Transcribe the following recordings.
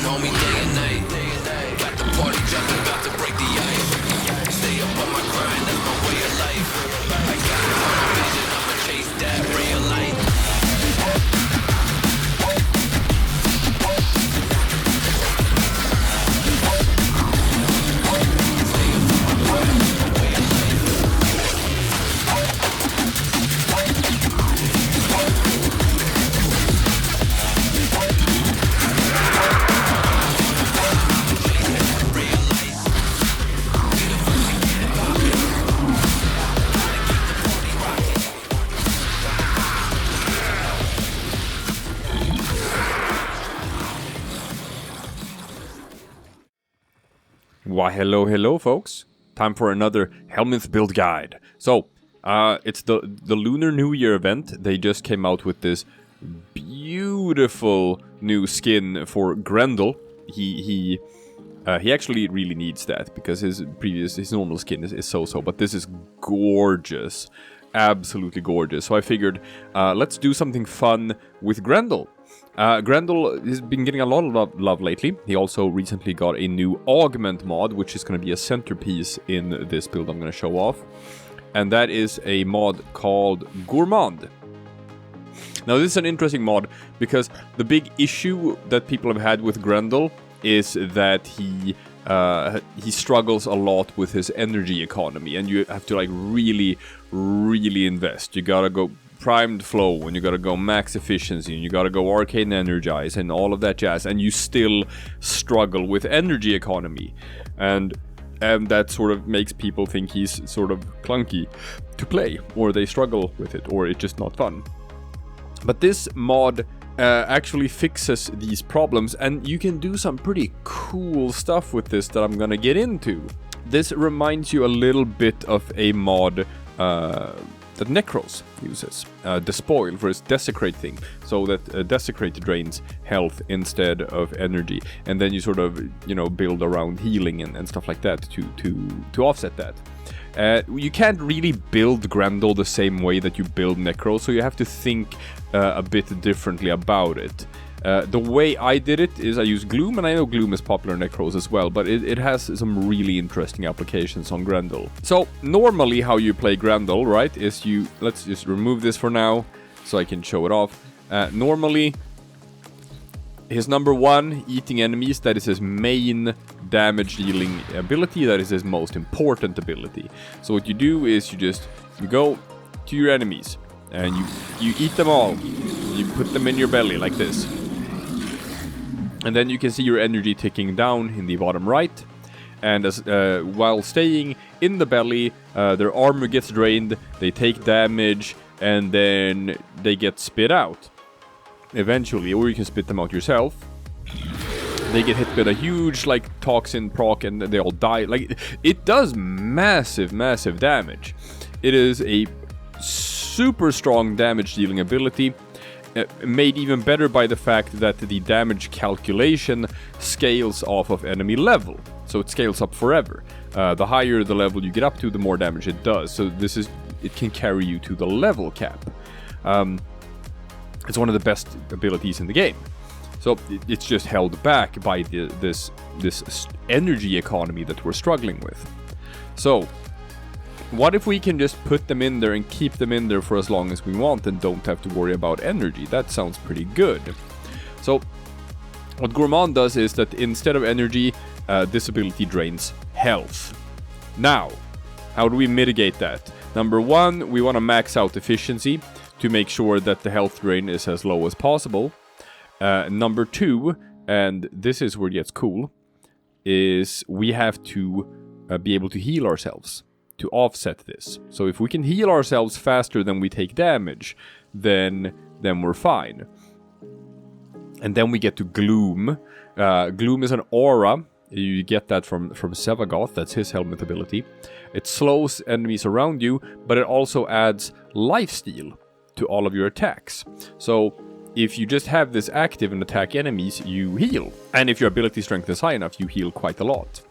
on me day and night. Got the party jumping, about to break the ice. Stay up on my grind, that's my way of life. I got a vision, I'ma chase that real light. Why, hello, folks. Time for another Helminth Build guide. So, it's the Lunar New Year event. They just came out with this beautiful new skin for Grendel. He actually really needs that because his normal skin is so-so, but this is gorgeous. Absolutely gorgeous. So I figured, let's do something fun with Grendel. Grendel has been getting a lot of love lately. He also recently got a new augment mod, which is going to be a centerpiece in this build I'm going to show off. And that is a mod called Gourmand. Now this is an interesting mod because the big issue that people have had with Grendel is that he struggles a lot with his energy economy, and you have to like really invest. You gotta go primed flow, and you gotta go max efficiency, and you gotta go arcane energize, and all of that jazz, and you still struggle with energy economy, and that sort of makes people think he's sort of clunky to play, or they struggle with it, or it's just not fun. But this mod actually fixes these problems, and you can do some pretty cool stuff with this that I'm gonna get into. This reminds you a little bit of a mod that Necros uses, Despoil for his Desecrate thing, so that Desecrate drains health instead of energy, and then you sort of, you know, build around healing and stuff like that to offset that. You can't really build Grendel the same way that you build Necro, so you have to think a bit differently about it. The way I did it is I use Gloom, and I know Gloom is popular in Necros as well, but it has some really interesting applications on Grendel. So, normally how you play Grendel, right, is let's just remove this for now, so I can show it off. Normally, his number 1, eating enemies, that is his main damage dealing ability, that is his most important ability. So what you do is you go to your enemies, and you eat them all. You put them in your belly like this. And then you can see your energy ticking down in the bottom right. And as while staying in the belly, their armor gets drained, they take damage, and then they get spit out. Eventually, or you can spit them out yourself. They get hit with a huge, like, toxin proc, and they all die. Like, it does massive damage. It is a super strong damage dealing ability. Made even better by the fact that the damage calculation scales off of enemy level. So it scales up forever. The higher the level you get up to, the more damage it does. So it can carry you to the level cap. It's one of the best abilities in the game. So it's just held back by this energy economy that we're struggling with. So what if we can just put them in there and keep them in there for as long as we want and don't have to worry about energy? That sounds pretty good. So what Gourmand does is that instead of energy, this ability drains health. Now, how do we mitigate that? Number 1, we want to max out efficiency to make sure that the health drain is as low as possible. Number 2, and this is where it gets cool, is we have to be able to heal ourselves to offset this. So if we can heal ourselves faster than we take damage, then we're fine. And then we get to Gloom. Gloom is an aura. You get that from Sevagoth. That's his Helminth ability. It slows enemies around you, but it also adds lifesteal to all of your attacks. So if you just have this active and attack enemies, you heal. And if your ability strength is high enough, you heal quite a lot.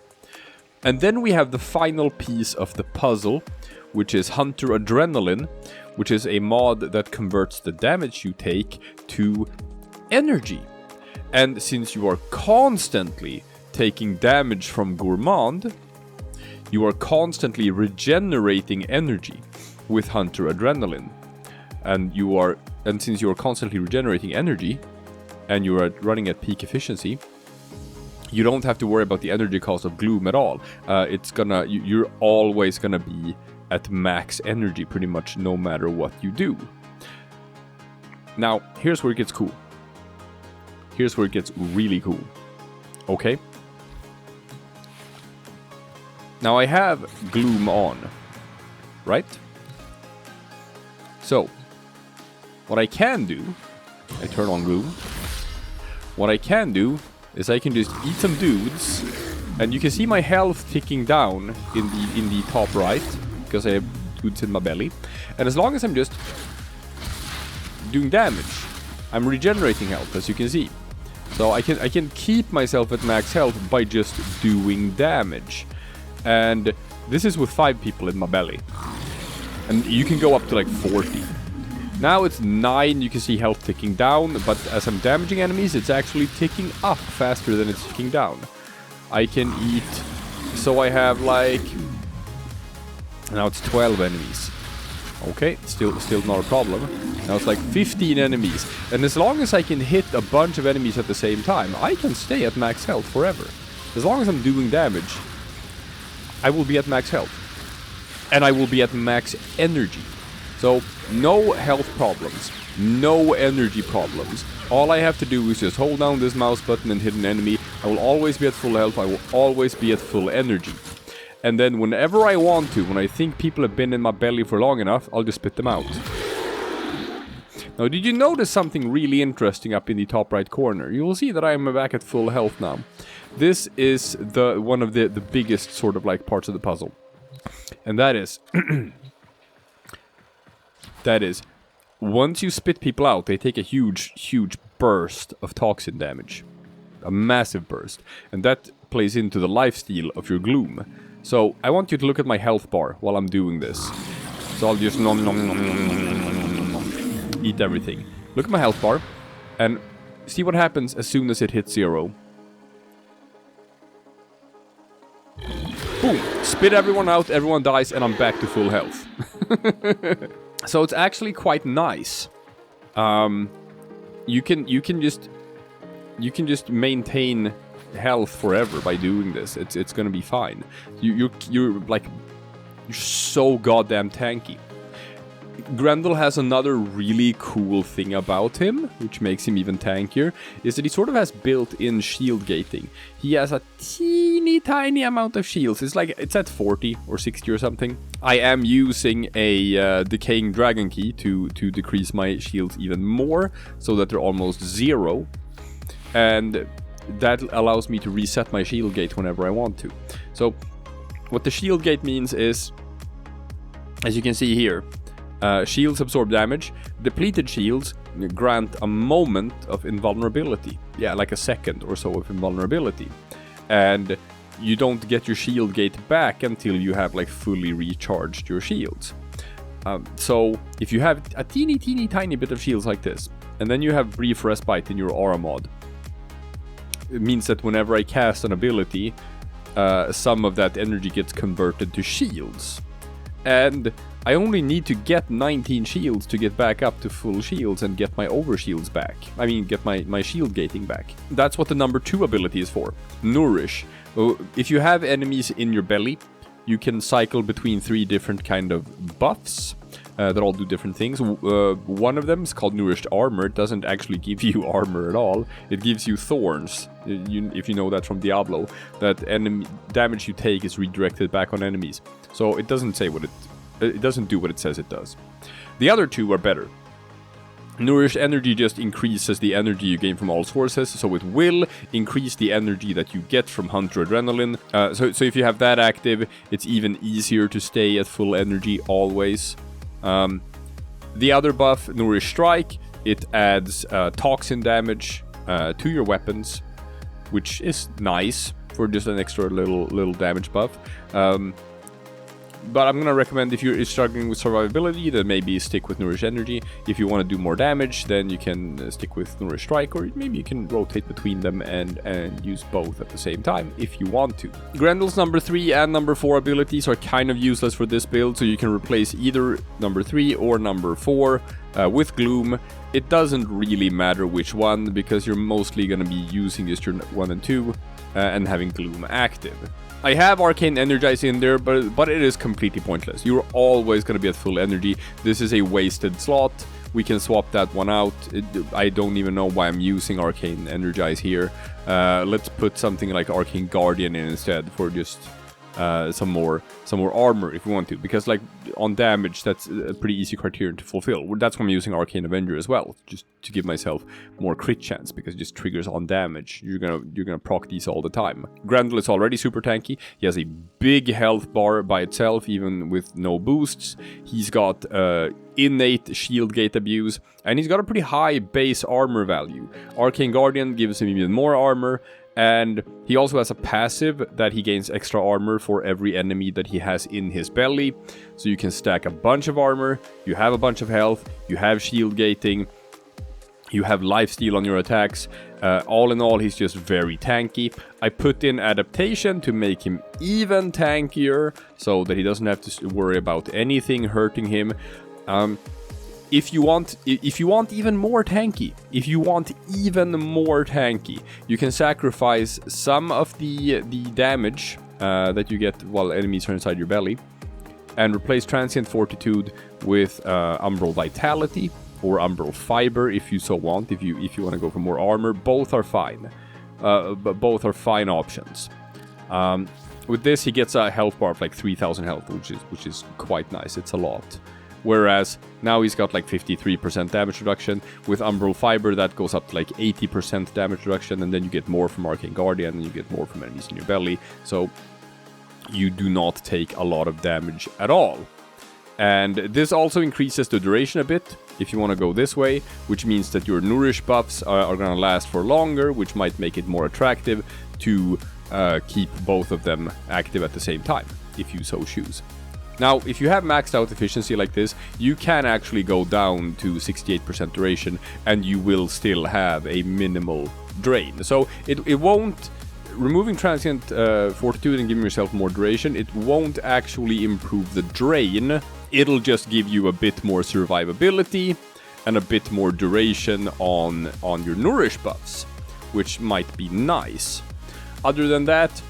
And then we have the final piece of the puzzle, which is Hunter Adrenaline, which is a mod that converts the damage you take to energy. And since you are constantly taking damage from Gourmand, you are constantly regenerating energy with Hunter Adrenaline. And since you are constantly regenerating energy, and you are running at peak efficiency, you don't have to worry about the energy cost of Gloom at all. You're always gonna be at max energy pretty much no matter what you do. Now, here's where it gets cool. Here's where it gets really cool. Okay? Now I have Gloom on, right? So, what I can do, I turn on Gloom. What I can do is I can just eat some dudes, and you can see my health ticking down in the top right, because I have dudes in my belly. And as long as I'm just doing damage, I'm regenerating health, as you can see. So I can keep myself at max health by just doing damage. And this is with 5 people in my belly. And you can go up to like 40. Now it's 9, you can see health ticking down, but as I'm damaging enemies, it's actually ticking up faster than it's ticking down. I can eat, so I have like, now it's 12 enemies. Okay, still not a problem. Now it's like 15 enemies. And as long as I can hit a bunch of enemies at the same time, I can stay at max health forever. As long as I'm doing damage, I will be at max health. And I will be at max energy. So, no health problems, no energy problems. All I have to do is just hold down this mouse button and hit an enemy. I will always be at full health, I will always be at full energy. And then whenever I want to, when I think people have been in my belly for long enough, I'll just spit them out. Now, did you notice something really interesting up in the top right corner? You will see that I am back at full health now. This is one of the biggest sort of like parts of the puzzle. And that is... That is, once you spit people out, they take a huge burst of toxin damage. A massive burst. And that plays into the lifesteal of your Gloom. So, I want you to look at my health bar while I'm doing this. So I'll just eat everything. Look at my health bar, and see what happens as soon as it hits 0. Boom! Spit everyone out, everyone dies, and I'm back to full health. So it's actually quite nice. You can just maintain health forever by doing this. It's gonna be fine. You're so goddamn tanky. Grendel has another really cool thing about him, which makes him even tankier, is that he sort of has built-in shield gating. He has a teeny tiny amount of shields. It's at 40 or 60 or something. I am using a decaying dragon key to decrease my shields even more, so that they're almost 0. And that allows me to reset my shield gate whenever I want to. So, what the shield gate means is, as you can see here, shields absorb damage. Depleted shields grant a moment of invulnerability. Yeah, like a second or so of invulnerability. And you don't get your shield gate back until you have like fully recharged your shields. So if you have a teeny tiny bit of shields like this, and then you have brief respite in your aura mod, it means that whenever I cast an ability, some of that energy gets converted to shields. And I only need to get 19 shields to get back up to full shields and get my overshields back. I mean, get my shield gating back. That's what the number 2 ability is for. Nourish. If you have enemies in your belly, you can cycle between 3 different kind of buffs that all do different things. One of them is called Nourished Armor. It doesn't actually give you armor at all. It gives you thorns. If you know that from Diablo, that enemy damage you take is redirected back on enemies. So it doesn't say what it doesn't do what it says it does. The other 2 are better. Nourished Energy just increases the energy you gain from all sources, so it will increase the energy that you get from Hunter Adrenaline. So if you have that active, it's even easier to stay at full energy always. The other buff, Nourished Strike, it adds toxin damage to your weapons, which is nice for just an extra little damage buff. But I'm gonna recommend, if you're struggling with survivability, then maybe stick with Nourish Energy. If you want to do more damage, then you can stick with Nourish Strike, or maybe you can rotate between them and use both at the same time if you want to. Grendel's number 3 and number 4 abilities are kind of useless for this build, so you can replace either number 3 or number 4 with Gloom. It doesn't really matter which one, because you're mostly going to be using just your 1 and 2 and having Gloom active. I have Arcane Energize in there, but it is completely pointless. You're always going to be at full energy. This is a wasted slot. We can swap that one out. I don't even know why I'm using Arcane Energize here. Let's put something like Arcane Guardian in instead for just some more armor if we want to, because like on damage, that's a pretty easy criterion to fulfill. That's why I'm using Arcane Avenger as well, just to give myself more crit chance, because it just triggers on damage. You're gonna proc these all the time. Grendel is already super tanky. He has a big health bar by itself, even with no boosts. He's got innate shield gate abuse, and he's got a pretty high base armor value. Arcane Guardian gives him even more armor, and he also has a passive that he gains extra armor for every enemy that he has in his belly. So you can stack a bunch of armor, you have a bunch of health, you have shield gating, you have lifesteal on your attacks. All in all, he's just very tanky. I put in adaptation to make him even tankier, so that he doesn't have to worry about anything hurting him. If you want even more tanky, you can sacrifice some of the damage that you get while enemies are inside your belly, and replace Transient Fortitude with Umbral Vitality or Umbral Fiber if you so want. If you want to go for more armor, both are fine. But both are fine options. With this, he gets a health bar of like 3,000 health, which is quite nice. It's a lot. Whereas now he's got like 53% damage reduction. With Umbral Fiber, that goes up to like 80% damage reduction, and then you get more from Arcane Guardian, and you get more from enemies in your belly. So you do not take a lot of damage at all. And this also increases the duration a bit, if you want to go this way, which means that your Nourish buffs are going to last for longer, which might make it more attractive to keep both of them active at the same time, if you so choose. Now, if you have maxed out efficiency like this, you can actually go down to 68% duration, and you will still have a minimal drain. So it won't... Removing Transient Fortitude and giving yourself more duration, it won't actually improve the drain. It'll just give you a bit more survivability and a bit more duration on your Nourish buffs, which might be nice. Other than that,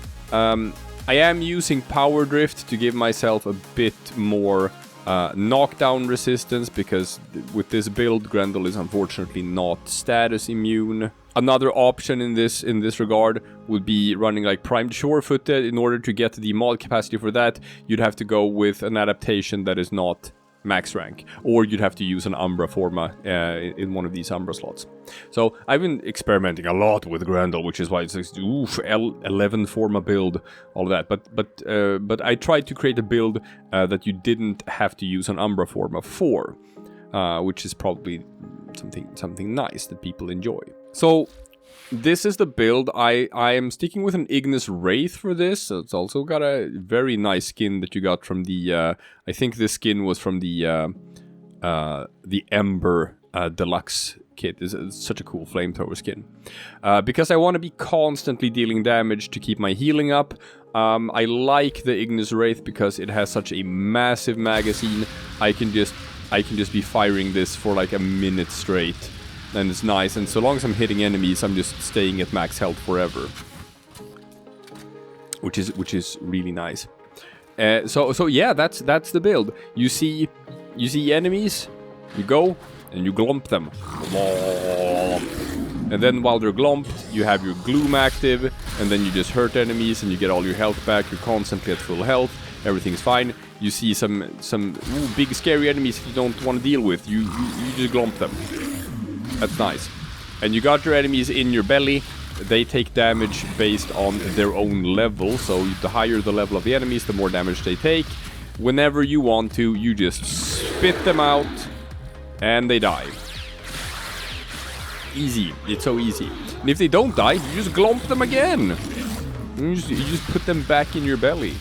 I am using Power Drift to give myself a bit more knockdown resistance, because with this build, Grendel is unfortunately not status immune. Another option in this regard would be running like Primed Surefooted. In order to get the mod capacity for that, you'd have to go with an adaptation that is not max rank, or you'd have to use an Umbra Forma in one of these Umbra slots. So I've been experimenting a lot with Grendel, which is why it's like, oof, 11 Forma build, all of that. But I tried to create a build that you didn't have to use an Umbra Forma for, which is probably something nice that people enjoy. So this is the build. I am sticking with an Ignis Wraith for this. So it's also got a very nice skin that you got from the... I think this skin was from the Ember Deluxe kit. It's such a cool flamethrower skin. Because I want to be constantly dealing damage to keep my healing up. I like the Ignis Wraith because it has such a massive magazine. I can just be firing this for like a minute straight. And it's nice, and so long as I'm hitting enemies, I'm just staying at max health forever, which is really nice. So yeah, that's the build. You see enemies, you go and you glomp them, and then while they're glomped, you have your Gloom active, and then you just hurt enemies and you get all your health back. You're constantly at full health. Everything's fine. You see some big scary enemies you don't want to deal with. You just glomp them. That's nice. And you got your enemies in your belly. They take damage based on their own level. So the higher the level of the enemies, the more damage they take. Whenever you want to, you just spit them out and they die. Easy. It's so easy. And if they don't die, you just glomp them again. You just put them back in your belly.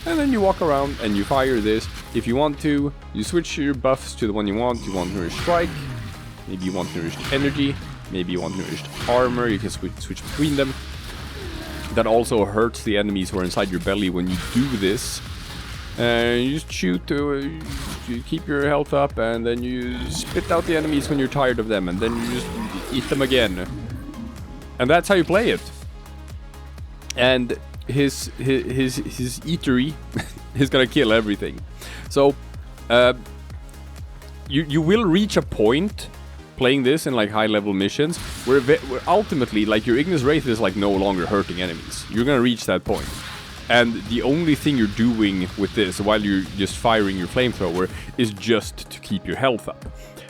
And then you walk around and you fire this. If you want to, you switch your buffs to the one you want. You want Nourished Strike, maybe you want Nourished Energy, maybe you want Nourished Armor. You can switch between them. That also hurts the enemies who are inside your belly when you do this. And you just shoot to you keep your health up, and then you spit out the enemies when you're tired of them, and then you just eat them again. And that's how you play it. And his eatery is gonna kill everything. So you will reach a point playing this in like high level missions where ultimately like your Ignis Wraith is like no longer hurting enemies. You're gonna reach that point. And the only thing you're doing with this while you're just firing your flamethrower is just to keep your health up.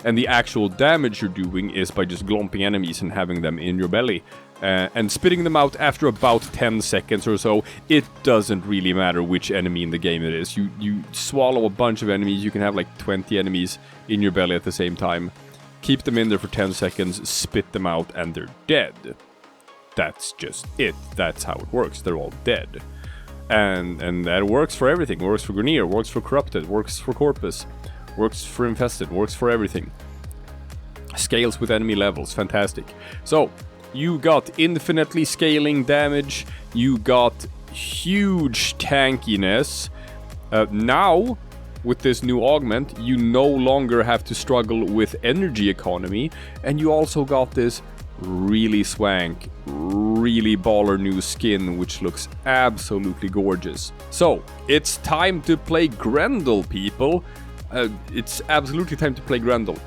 And the actual damage you're doing is by just glomping enemies and having them in your belly. And spitting them out after about 10 seconds or so. It doesn't really matter which enemy in the game it is. You swallow a bunch of enemies, you can have like 20 enemies in your belly at the same time. Keep them in there for 10 seconds, spit them out, and they're dead. That's just it. That's how it works. They're all dead. And that works for everything. Works for Grenier, works for Corrupted, works for Corpus, works for Infested, works for everything. Scales with enemy levels, fantastic. So, you got infinitely scaling damage, you got huge tankiness. Now, with this new augment, you no longer have to struggle with energy economy, and you also got this really swank, really baller new skin, which looks absolutely gorgeous. So, it's time to play Grendel, people. It's absolutely time to play Grendel.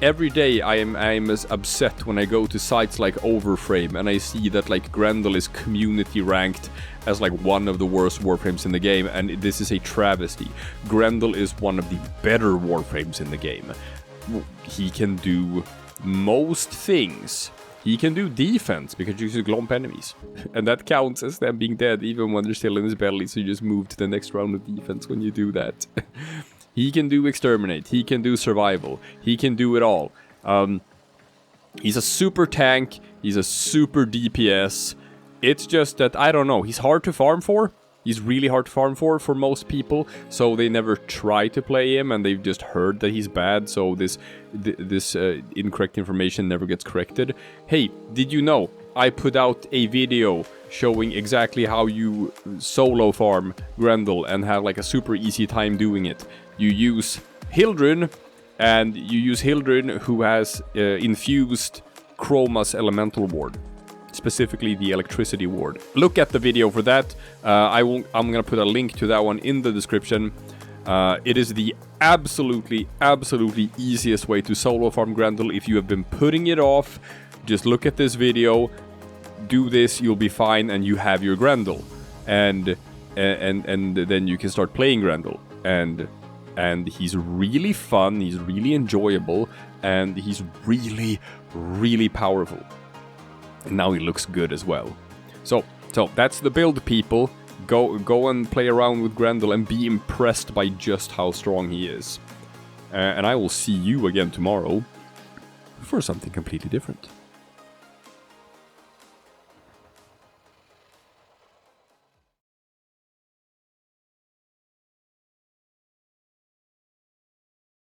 Every day I am as upset when I go to sites like Warframe and I see that like Grendel is community ranked as like one of the worst Warframes in the game, and this is a travesty. Grendel is one of the better Warframes in the game. He can do most things. He can do defense because you can glomp enemies. And that counts as them being dead even when they're still in his belly, so you just move to the next round of defense when you do that. He can do exterminate, he can do survival, he can do it all. He's a super tank, he's a super DPS. It's just that, I don't know, he's hard to farm for. He's really hard to farm for most people, so they never try to play him, and they've just heard that he's bad, so this incorrect information never gets corrected. Hey, did you know I put out a video showing exactly how you solo farm Grendel and have like a super easy time doing it? You use Hildryn, and you use Hildryn who has infused Chroma's elemental ward. Specifically the electricity ward. Look at the video for that. I'm gonna put a link to that one in the description. It is the absolutely easiest way to solo farm Grendel. If you have been putting it off, just look at this video, do this, you'll be fine, and you have your Grendel. And then you can start playing Grendel. And he's really fun, he's really enjoyable, and he's really powerful. And now he looks good as well. So that's the build, people. Go and play around with Grendel and be impressed by just how strong he is. And I will see you again tomorrow for something completely different.